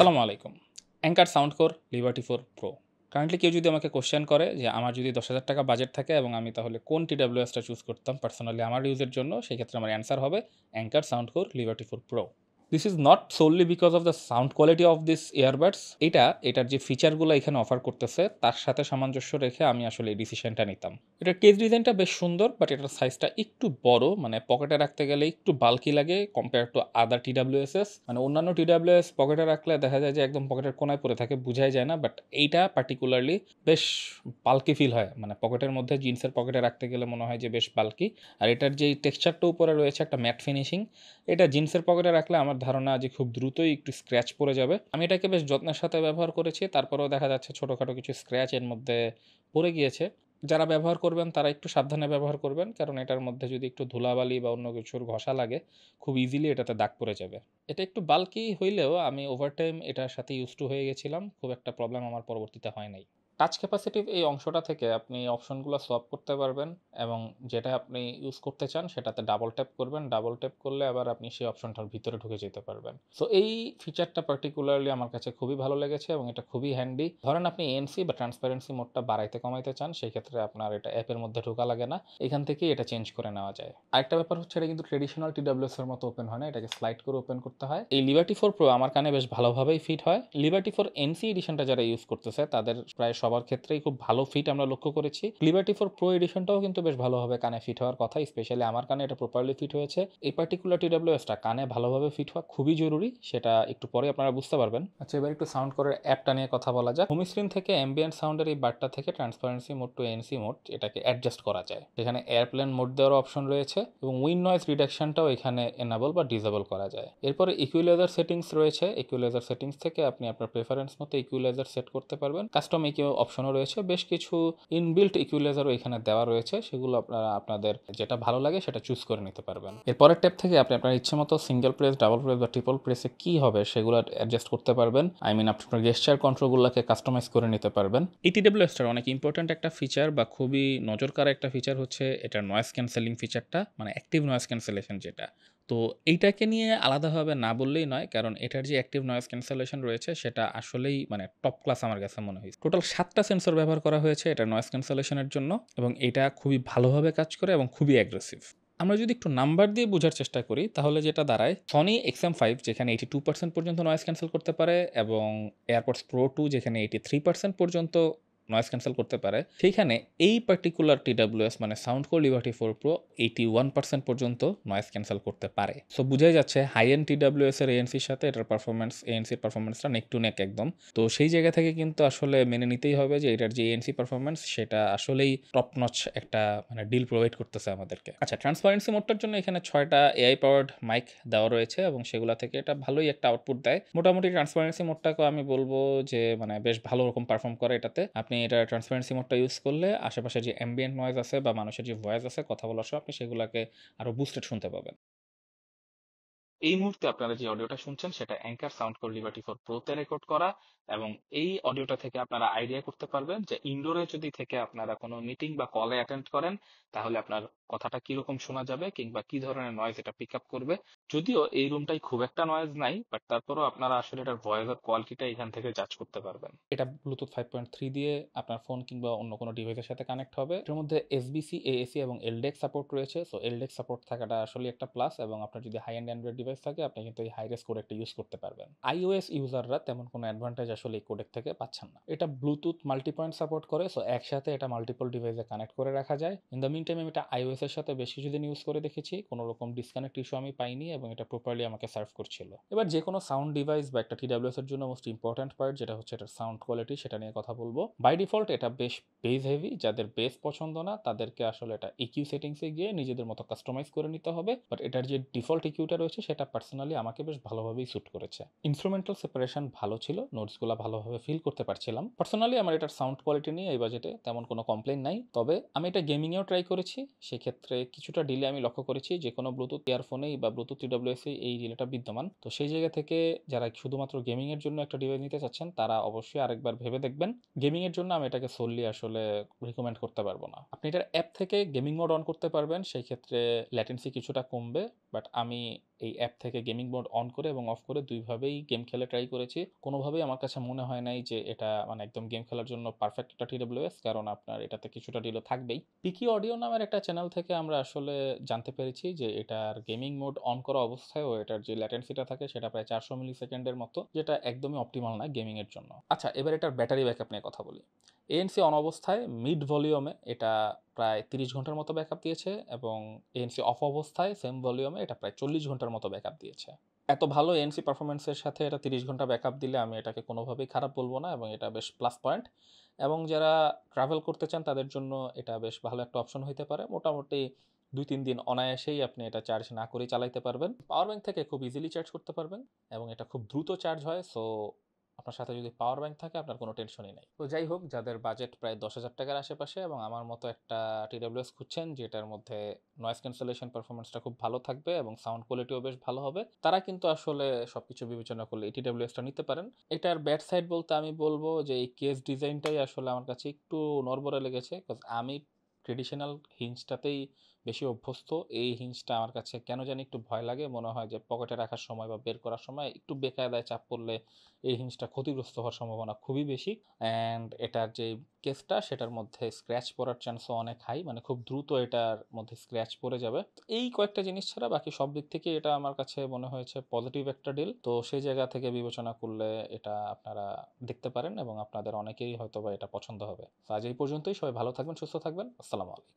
আসসালামু আলাইকুম। Anchor Soundcore Liberty 4 pro. Currently কেউ যদি আমাকে কোয়েশ্চেন করে যে আমার যদি ৳১০,০০০ বাজেট থাকে এবং আমি তাহলে কোন TWS-টা চুজ করতাম পার্সোনালি আমার ইউজের জন্য, সেক্ষেত্রে আমার অ্যান্সার হবে anchor Soundcore Liberty 4 pro. This is not solely because of the sound quality of this earbuds. এটার যে ফিচারগুলো এখানে অফার করতেছে তার সাথে সামঞ্জস্য রেখে আমি আসলে এই ডিসিশনটা নিতাম। এটার কেস ডিজাইনটা বেশ সুন্দর, বাট এটার সাইজটা একটু বড়, মানে পকেটে রাখতে গেলে একটু বাল্কি লাগে কম্পেয়ার টু আদার TWSs। মানে অন্যান্য TWS পকেটে রাখলে দেখা যায় যে একদম পকেটের কোনায় পড়ে থাকে, বুঝাই যায় না, বাট এইটা পার্টিকুলারলি বেশ বাল্কি ফিল হয়। মানে পকেটের মধ্যে জিন্সের পকেটে রাখতে গেলে মনে হয় যে বেশ বাল্কি। আর এটার যেই টেক্সচারটা উপরে রয়েছে একটা ম্যাট ফিনিশিং, এটা জিন্সের পকেটে রাখলে আমার ধারণা যে খুব দ্রুতই একটু স্ক্র্যাচ পড়ে যাবে। আমি এটাকে বেশ যত্নের সাথে ব্যবহার করেছি, তারপরেও দেখা যাচ্ছে ছোটোখাটো কিছু স্ক্র্যাচ এর মধ্যে পড়ে গিয়েছে। যারা ব্যবহার করবেন তারা একটু সাবধানে ব্যবহার করবেন, কারণ এটার মধ্যে যদি একটু ধুলাবালি বা অন্য কিছুর ঘষা লাগে খুব ইজিলি এটাতে দাগ পড়ে যাবে। এটা একটু বাল্কি হইলেও আমি ওভারটাইম এটার সাথে ইউজ টু হয়ে গেছিলাম, খুব একটা প্রবলেম আমার পরবর্তীতে হয় নাই। টাচ ক্যাপাসিটিভ এই অংশটা থেকে আপনি অপশনগুলো সোয়াপ করতে পারবেন এবং যেটা আপনি ইউজ করতে চান সেটাতে ডাবল ট্যাপ করবেন। ডাবল ট্যাপ করলে আবার আপনি সেই অপশনটার ভিতরে ঢুকে যেতে পারবেন। সো এই ফিচারটা পার্টিকুলারলি আমার কাছে খুবই ভালো লেগেছে এবং এটা খুবই হ্যান্ডি। ধরেন আপনি এএনসি বা ট্রান্সপারেন্সি মোডটা বাড়াইতে কমাইতে চান, সেই ক্ষেত্রে আপনার এটা অ্যাপের মধ্যে ঢোকা লাগে না, এখান থেকেই এটা চেঞ্জ করে নেওয়া যায়। আরেকটা ব্যাপার হচ্ছে এটা কিন্তু ট্রেডিশনাল TWS এর মতো ওপেন হয় না, এটাকে স্লাইড করে ওপেন করতে হয়। এই লিবার্টি 4 প্রো আমার কানে বেশ ভালোভাবেই ফিট হয়। লিবার্টি 4 এনসি এডিশনটা যারা ইউজ করতেছে তাদের প্রায় সবার ক্ষেত্রেই খুব ভালো ফিট আমরা লক্ষ্য করেছি। লিবার্টি 4 প্রো এডিশনটাও কিন্তু বেশ ভালোভাবে কানে ফিট হওয়ার কথা, স্পেশালি আমার কানে এটা প্রপারলি ফিট হয়েছে। এই পার্টিকুলার TWS-টা কানে ভালোভাবে ফিট হওয়া খুবই জরুরি, সেটা একটু পরে আপনারা বুঝতে পারবেন। আচ্ছা, এবার একটু সাউন্ড কোরের অ্যাপটা নিয়ে কথা বলা যাক। হোম স্ক্রিন থেকে অ্যাম্বিয়েন্ট সাউন্ডের এই বারটা থেকে transparency mode to ANC mode এটাকে অ্যাডজাস্ট করা যায়। এখানে এয়ারপ্লেন মোড দেওয়ার অপশন রয়েছে এবং উইন্ড নয়েজ রিডাকশনটাও এখানে এনেবল বা ডিসেবল করা যায়। এরপরে ইকুয়ালাইজার সেটিংস রয়েছে। ইকুয়ালাইজার সেটিংস থেকে আপনি আপনার প্রেফারেন্স মতো ইকুয়ালাইজার সেট করতে পারবেন। কাস্টম ইকিউ অপশনও রয়েছে, বেশ কিছু ইনবিল্ট ইকুয়ালাইজারও এখানে দেওয়া রয়েছে, সেগুলো আপনারা আপনাদের যেটা ভালো লাগে সেটা চুজ করে নিতে পারবেন। এরপরের ট্যাব থেকে আপনি আপনার ইচ্ছে মতো সিঙ্গেল প্রেস, ডাবল প্রেস বা ট্রিপল প্রেসে কি হবে সেগুলো অ্যাডজাস্ট করতে পারবেন। আই মিন আপনার গেস্টার কন্ট্রোলগুলোকে কাস্টমাইজ করে নিতে পারবেন। এই TWS-টার অনেক ইম্পর্ট্যান্ট একটা ফিচার বা খুবই নজর কাড়া একটা ফিচার হচ্ছে এটার নয়েজ ক্যান্সেলিং ফিচারটা, মানে অ্যাক্টিভ নয়েজ ক্যান্সেলেশন যেটা। তো এইটাকে নিয়ে আলাদাভাবে না বললেই নয়, কারণ এটার যে অ্যাক্টিভ নয়েজ ক্যান্সেলেশন রয়েছে সেটা আসলেই মানে টপ ক্লাস আমার কাছে মনে হয়েছে। টোটাল 7টা সেন্সর ব্যবহার করা হয়েছে এটা নয়েজ ক্যান্সেলেশনের জন্য এবং এটা খুবই ভালোভাবে কাজ করে এবং খুবই অ্যাগ্রেসিভ। আমরা যদি একটু নাম্বার দিয়ে বোঝার চেষ্টা করি তাহলে যেটা দাঁড়ায়, সনি XM5 যেখানে 82% পর্যন্ত নয়েজ ক্যান্সেল করতে পারে এবং এয়ারপডস প্রো 2 যেখানে 83% পর্যন্ত নয়েজ ক্যান্সেল করতে পারে, সেইখানে এই পার্টিকুলার TWS মানে সাউন্ডকোর লিবার্টি 4 প্রো 81% পর্যন্ত নয়েজ ক্যান্সেল করতে পারে। সো বুঝাই যাচ্ছে হাই এন্ড TWS এর এএনসির সাথে এটার পারফরমেন্স, এএনসির পারফরমেন্সটা নেক টু নেক একদম। তো সেই জায়গা থেকে কিন্তু আসলে মেনে নিতেই হবে যে এটার যে এএনসি পারফরমেন্স সেটা আসলেই টপ নচ একটা মানে ডিল প্রোভাইড করতেছে আমাদেরকে। আচ্ছা, ট্রান্সপারেন্সি মোডটার জন্য এখানে 6টা এআই পাওয়ার্ড মাইক দেওয়া রয়েছে এবং সেগুলো থেকে এটা ভালোই একটা আউটপুট দেয়। মোটামুটি ট্রান্সপারেন্সি মোডটাকেও আমি বলবো যে মানে বেশ ভালো রকম পারফর্ম করে এটাতে। আপনি এটা ট্রান্সপারেন্সি মোডটা ইউজ করলে আশেপাশে যে অ্যাম্বিয়েন্ট নয়েজ আছে বা মানুষের যে ভয়েস আছে কথা বলার সময় আপনি সেগুলোকে আরো বুস্টেড শুনতে পাবেন। এই মুহূর্তে আপনারা যে অডিওটা শুনছেন সেটা অ্যাঙ্কার সাউন্ড কোর লিবার্টি 4 প্রোতে রেকর্ড করা এবং এই অডিওটা থেকে আপনারা আইডিয়া করতে পারবেন যে ইনডোরে যদি থেকে আপনারা কোনো মিটিং বা কলে অ্যাটেন্ড করেন তাহলে আপনার কথাটা কিরকম শোনা যাবে কিংবা কি ধরনের নয়েজ এটা পিক আপ করবে। যদিও এই রুমটাই খুব একটা নয়েজ নাই, বাট তারপরেও আপনারা আসলে এটার ভয়েসের কোয়ালিটিটা এখান থেকে জাজ করতে পারবেন। এটা ব্লুটুথ 5.3 দিয়ে আপনার ফোন কিংবা অন্য কোনো ডিভাইসের সাথে কানেক্ট হবে। এর মধ্যে এসবিসি, এএসি এবং এলডেক সাপোর্ট রয়েছে। সো এলডেক সাপোর্ট থাকাটা আসলে একটা প্লাস এবং আপনার যদি হাই এন্ড অ্যান্ড্রয়েড ডিভাইস থাকে আপনি কিন্তু এই হাই রেস কোডেকটা ইউজ করতে পারবেন। iOS ইউজাররা তেমন কোনো অ্যাডভান্টেজ আসলে এই কোডেক থেকে পাচ্ছেন না। এটা ব্লুটুথ মাল্টি পয়েন্ট সাপোর্ট করে, সো একসাথে এটা মাল্টিপল ডিভাইসে কানেক্ট করে রাখা যায়। ইন দ্য মিন টাইম আমি এটা iOS এর সাথে বেশ কিছুদিন ইউজ করে দেখেছি, কোনো রকম ডিসকানেক্ট ইস্যু আমি পাইনি এবং এটা প্রপারলি আমাকে সার্ভ করছিল। এবার যে কোনো সাউন্ড ডিভাইস বা একটা TWS এর জন্য মোস্ট ইম্পর্ট্যান্ট পার্ট যেটা হচ্ছে এটার সাউন্ড কোয়ালিটি, সেটা নিয়ে কথা বলবো। বাই ডিফল্ট এটা বেশ বেস হেভি, যাদের বেস পছন্দ না তাদেরকে আসলে এটা ইকিউ সেটিংসে গিয়ে নিজেদের মতো কাস্টমাইজ করে নিতে হবে, বাট এটার যে ডিফল্ট ইকিউটা রয়েছে সেটা পার্সোনালি আমাকে বেশ ভালোভাবেই স্যুট করেছে। ইনস্ট্রুমেন্টাল সেপারেশন ভালো ছিল, নোটসগুলো ভালোভাবে ফিল করতে পারছিলাম। পার্সোনালি আমার এটার সাউন্ড কোয়ালিটি নিয়ে এই বাজেটে তেমন কোনো কমপ্লেন নাই, তবে আমি এটা গেমিংয়েও ট্রাই করেছি, সেক্ষেত্রে কিছুটা ডিলে আমি লক্ষ্য করেছি যে কোনো ব্লুটুথ ইয়ারফোনেই বা ব্লুটুথ TWS এই ডিলেটা বিদ্যমান। তো সেই জায়গা থেকে যারা শুধুমাত্র গেমিংয়ের জন্য একটা ডিভাইস নিতে চাচ্ছেন তারা অবশ্যই আরেকবার ভেবে দেখবেন। গেমিংয়ের জন্য আমি এটাকে সোললি আসলে রিকমেন্ড করতে পারবো না। আপনি এটার অ্যাপ থেকে গেমিং মোড অন করতে পারবেন, সেই ক্ষেত্রে ল্যাটেন্সি কিছুটা কমবে, বাট আমি এই অ্যাপ থেকে গেমিং মোড অন করে এবং অফ করে ২ ভাবেই গেম খেলে ট্রাই করেছি। কোনোভাবেই আমার কাছে মনে হয় নাই যে এটা মানে একদম গেম খেলার জন্য পারফেক্ট একটা TWS, কারণ আপনার এটাতে কিছুটা ডিলে থাকবেই। পিকি অডিও নামের একটা চ্যানেল থেকে আমরা আসলে জানতে পেরেছি যে এটার গেমিং মোড অন করা অবস্থায়ও এটার যে ল্যাটেন্সিটা থাকে সেটা প্রায় ৪০০ মিলিসেকেন্ডের মতো, যেটা একদমই অপটিমাল না গেমিং এর জন্য। আচ্ছা, এবার এটার ব্যাটারি ব্যাকআপ নিয়ে কথা বলি। ANC অন অবস্থায় মিড ভলিউমে এটা প্রায় ৩০ ঘন্টার মতো ব্যাকআপ দিয়েছে এবং ANC অফ অবস্থায় সেম ভলিউমে এটা প্রায় ৪০ ঘন্টার মতো ব্যাকআপ দিয়েছে। এত ভালো ANC পারফরম্যান্সের সাথে এটা ৩০ ঘন্টা ব্যাকআপ দিলে আমি এটাকে কোনোভাবেই খারাপ বলব না এবং এটা বেশ প্লাস পয়েন্ট। এবং যারা ট্রাভেল করতে চান তাদের জন্য এটা বেশ ভালো একটা অপশন হইতে পারে। মোটামুটি ২-৩ দিন অনায়াসেই আপনি এটা চার্জ না করেই চালাইতে পারবেন। পাওয়ার ব্যাংক থেকে খুব ইজিলি চার্জ করতে পারবেন এবং এটা খুব দ্রুত চার্জ হয়। সো আপনার সাথে যদি পাওয়ার ব্যাংক থাকে আপনার কোনো টেনশনই নাই। তো যাই হোক, যাদের বাজেট প্রায় ১০,০০০ টাকার আশেপাশে এবং আমার মতো একটা TWS খুঁজছেন যেটার মধ্যে নয়েজ ক্যান্সেলেশন পারফরম্যান্সটা খুব ভালো থাকবে এবং সাউন্ড কোয়ালিটিও বেশ ভালো হবে, তারা কিন্তু আসলে সবকিছু বিবেচনা করলে এই TWS-টা নিতে পারেন। এটার ব্যাড সাইড বলতে আমি বলব যে এই কেস ডিজাইনটাই আসলে আমার কাছে একটু নড়বড়ে লেগেছে। বিকজ আমি ট্রেডিশনাল হিঞ্জটাতেই বেশি অভ্যস্ত। এই হিঞ্জটা আমার কাছে কেন জানি একটু ভয় লাগে। মনে হয় যে পকেটে রাখার সময় বা বের করার সময় একটু বেকায়দায় চাপ পড়লে এই হিঞ্জটা ক্ষতিগ্রস্ত হওয়ার সম্ভাবনা খুবই বেশি। অ্যান্ড এটার যে কেসটা সেটার মধ্যে স্ক্র্যাচ পড়ার চান্সও অনেক হাই, মানে খুব দ্রুত এটার মধ্যে স্ক্র্যাচ পড়ে যাবে। তো এই কয়েকটা জিনিস ছাড়া বাকি সব দিক থেকে এটা আমার কাছে মনে হয়েছে পজিটিভ একটা ডিল। তো সেই জায়গা থেকে বিবেচনা করলে এটা আপনারা দেখতে পারেন এবং আপনাদের অনেকেই হয়তোবা এটা পছন্দ হবে। তো আজ এই পর্যন্তই। সবাই ভালো থাকবেন, সুস্থ থাকবেন। আসসালামু আলাইকুম।